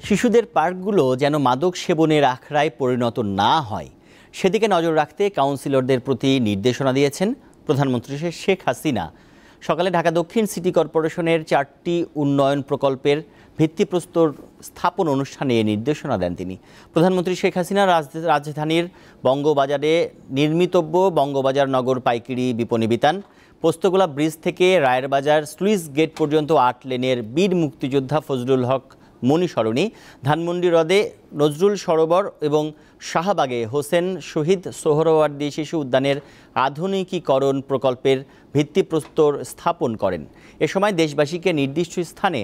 শিশুদের পার্কগুলো যেন মাদক সেবনের আখড়ায় পরিণত না হয় সেদিকে নজর রাখতে কাউন্সিলরদের প্রতি নির্দেশনা দিয়েছেন প্রধানমন্ত্রী শেখ হাসিনা। সকালে ঢাকা দক্ষিণ সিটি কর্পোরেশনের 4টি উন্নয়ন প্রকল্পের ভিত্তিপ্রস্তর স্থাপন অনুষ্ঠানে নির্দেশনা দেন তিনি। প্রধানমন্ত্রী শেখ হাসিনা রাজধানীর বঙ্গবাজারে নির্মিতব্য বঙ্গবাজার নগর পাইকারি বিপণী বিতান, পোস্তগোলা ব্রিজ থেকে রায়ের বাজার স্লুইস গেট পর্যন্ত 8 লেনের বীর মুক্তিযোদ্ধা ফজলুল হক মনি সরণি, ধানমন্ডি হ্রদে নজরুল সরোবর এবং শাহবাগে হোসেন শহীদ সোহরাওয়ার্দী শিশু উদ্যানের আধুনিকীকরণ প্রকল্পের ভিত্তিপ্রস্তর স্থাপন করেন। এ সময় দেশবাসীকে নির্দিষ্ট স্থানে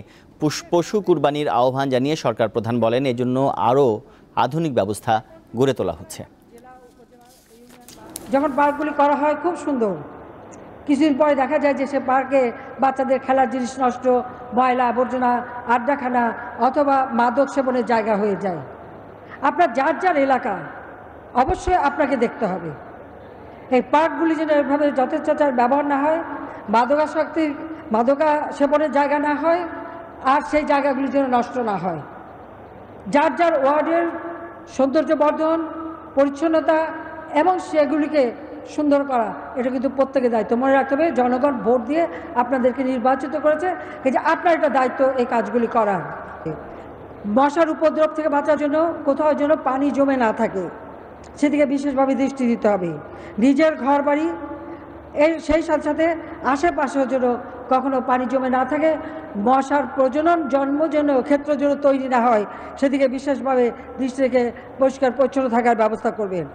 পশু কুরবানির আহ্বান জানিয়ে সরকার প্রধান বলেন, এজন্য আরও আধুনিক ব্যবস্থা গড়ে তোলা হচ্ছে। যখন পার্কগুলি করা হয় খুব সুন্দর, কিছুদিন পরে দেখা যায় যে সে পার্কে বাচ্চাদের খেলার জিনিস নষ্ট, ময়লা আবর্জনা, আড্ডাখানা অথবা মাদক সেবনের জায়গা হয়ে যায়। আপনার যার যার এলাকা অবশ্যই আপনাকে দেখতে হবে এই পার্কগুলি যেন এভাবে যথেচ্ছাচার ব্যবহার না হয়, মাদকা সেবনের জায়গা না হয়, আর সেই জায়গাগুলি যেন নষ্ট না হয়। যার যার ওয়ার্ডের সৌন্দর্য বর্ধন, পরিচ্ছন্নতা এবং সেগুলিকে সুন্দর করা, এটা কিন্তু প্রত্যেকের দায়িত্ব। মনে রাখতে হবে জনগণ ভোট দিয়ে আপনাদেরকে নির্বাচিত করেছে, এই যে আপনার একটা দায়িত্ব এই কাজগুলি করার। মশার উপদ্রব থেকে বাঁচার জন্য কোথাও যেন পানি জমে না থাকে সেদিকে বিশেষভাবে দৃষ্টি দিতে হবে। নিজের ঘর বাড়ি সেই সাথে সাথে আশেপাশেও যেন কখনো পানি জমে না থাকে, মশার প্রজনন জন্ম যেন ক্ষেত্র যেন তৈরি না হয় সেদিকে বিশেষভাবে দৃষ্টি রেখে পরিষ্কার পরিচ্ছন্ন থাকার ব্যবস্থা করবেন।